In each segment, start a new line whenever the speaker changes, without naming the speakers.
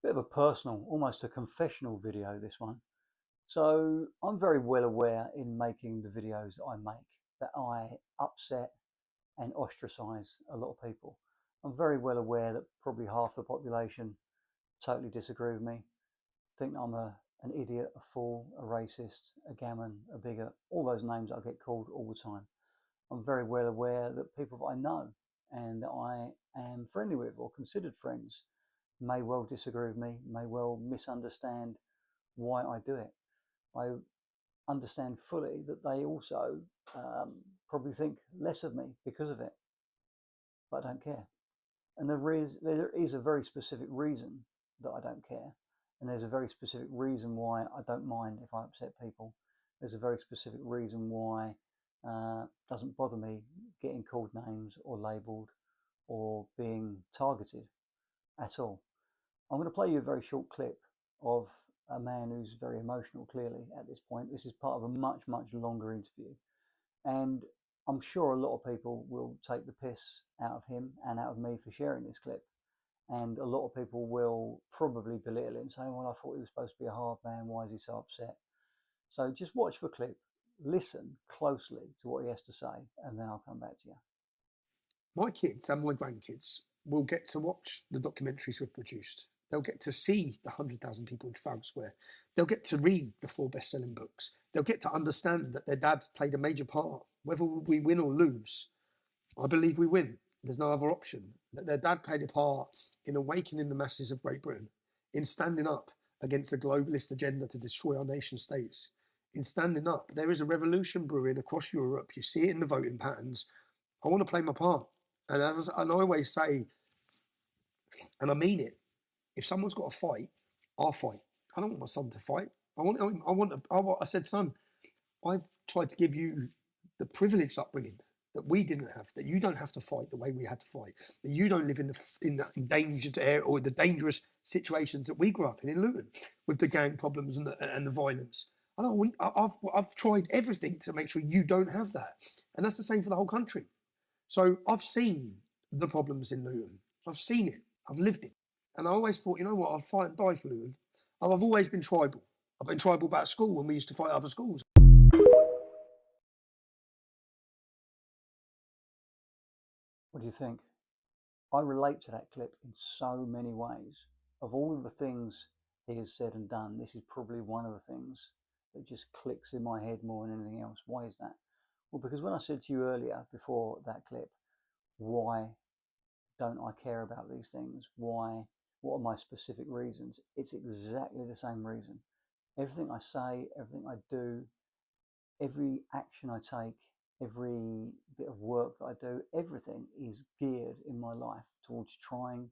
bit of a personal, almost a confessional video, this one. So I'm very well aware in making the videos that I make that I upset and ostracize a lot of people. I'm very well aware that probably half the population totally disagree with me, think I'm an idiot, a fool, a racist, a gammon, a bigot, all those names I get called all the time. I'm very well aware that people that I know and that I am friendly with or considered friends may well disagree with me, may well misunderstand why I do it. I understand fully that they also probably think less of me because of it, but I don't care. And there is a very specific reason that I don't care. And there's a very specific reason why I don't mind if I upset people. There's a very specific reason why it doesn't bother me getting called names or labelled or being targeted at all. I'm going to play you a very short clip of a man who's very emotional, clearly, at this point. This is part of a much, much longer interview. And I'm sure a lot of people will take the piss out of him and out of me for sharing this clip. And a lot of people will probably belittle it and say, well, I thought he was supposed to be a hard man. Why is he so upset? So just watch the clip, listen closely to what he has to say, and then I'll come back to you.
My kids and my grandkids will get to watch the documentaries we've produced. They'll get to see the 100,000 people in Trafalgar Square. They'll get to read the 4 best-selling books. They'll get to understand that their dad played a major part. Whether we win or lose, I believe we win. There's no other option. That their dad played a part in awakening the masses of Great Britain, in standing up against the globalist agenda to destroy our nation states, in standing up. There is a revolution brewing across Europe. You see it in the voting patterns. I want to play my part. And I always say, and I mean it, if someone's got to fight, I'll fight. I don't want my son to fight. I said, son, I've tried to give you the privileged upbringing that we didn't have, that you don't have to fight the way we had to fight, that you don't live in the endangered area or the dangerous situations that we grew up in Luton with the gang problems and the violence. I've tried everything to make sure you don't have that. And that's the same for the whole country. So I've seen the problems in Luton. I've seen it. I've lived it. And I always thought, you know what, I'll fight and die for Luton. I've always been tribal. I've been tribal about school when we used to fight other schools.
What do you think? I relate to that clip in so many ways. Of all of the things he has said and done, this is probably one of the things that just clicks in my head more than anything else. Why is that? Well, because when I said to you earlier, before that clip, why don't I care about these things? Why? What are my specific reasons? It's exactly the same reason. Everything I say, everything I do, every action I take, every bit of work that I do, everything is geared in my life towards trying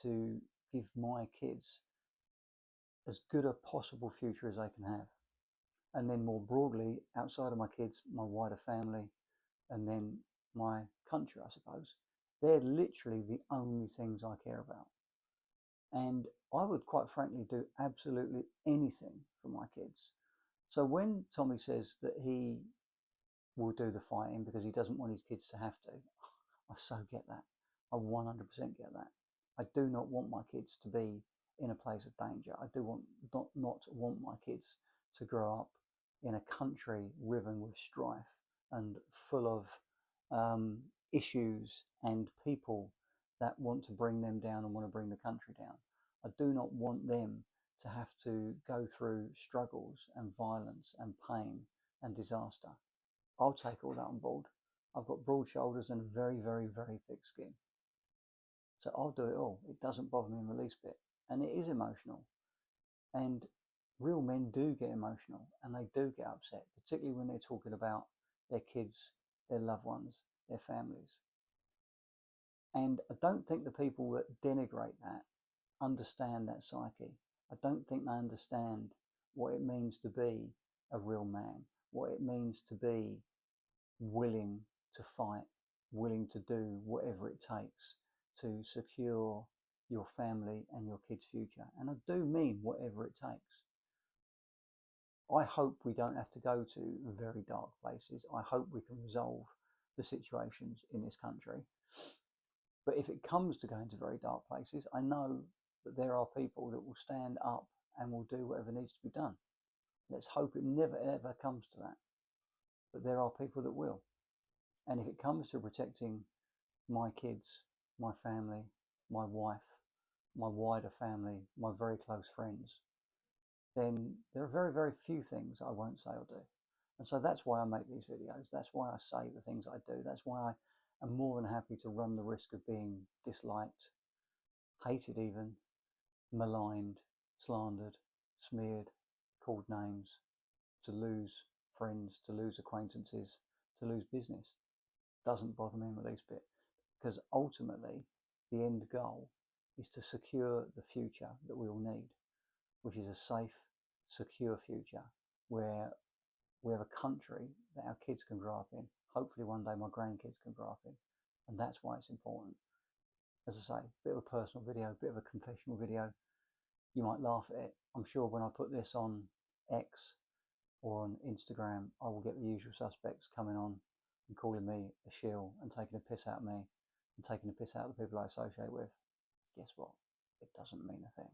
to give my kids as good a possible future as they can have. And then more broadly, outside of my kids, my wider family, and then my country, I suppose. They're literally the only things I care about. And I would quite frankly do absolutely anything for my kids. So when Tommy says that he will do the fighting because he doesn't want his kids to have to, I so get that. I 100% get that. I do not want my kids to be in a place of danger. I do not want my kids to grow up in a country riven with strife and full of issues and people that want to bring them down and want to bring the country down. I do not want them to have to go through struggles and violence and pain and disaster. I'll take all that on board. I've got broad shoulders and a very, very, very thick skin. So I'll do it all. It doesn't bother me in the least bit. And it is emotional. And real men do get emotional and they do get upset, particularly when they're talking about their kids, their loved ones, their families. And I don't think the people that denigrate that understand that psyche. I don't think they understand what it means to be a real man, what it means to be willing to fight, willing to do whatever it takes to secure your family and your kids' future. And I do mean whatever it takes. I hope we don't have to go to very dark places. I hope we can resolve the situations in this country. But if it comes to going to very dark places, I know that there are people that will stand up and will do whatever needs to be done. Let's hope it never ever comes to that. But there are people that will. And if it comes to protecting my kids, my family, my wife, my wider family, my very close friends, then there are very, very few things I won't say or do. And so that's why I make these videos. That's why I say the things I do. That's why I am more than happy to run the risk of being disliked, hated even, maligned, slandered, smeared, called names, to lose friends, to lose acquaintances, to lose business. Doesn't bother me in the least bit, because ultimately the end goal is to secure the future that we all need, which is a safe, secure future where we have a country that our kids can grow up in. Hopefully one day my grandkids can grow up in. And that's why it's important. As I say, a bit of a personal video, a bit of a confessional video. You might laugh at it. I'm sure when I put this on X or on Instagram, I will get the usual suspects coming on and calling me a shill and taking a piss out of me and taking a piss out of the people I associate with. Guess what? It doesn't mean a thing.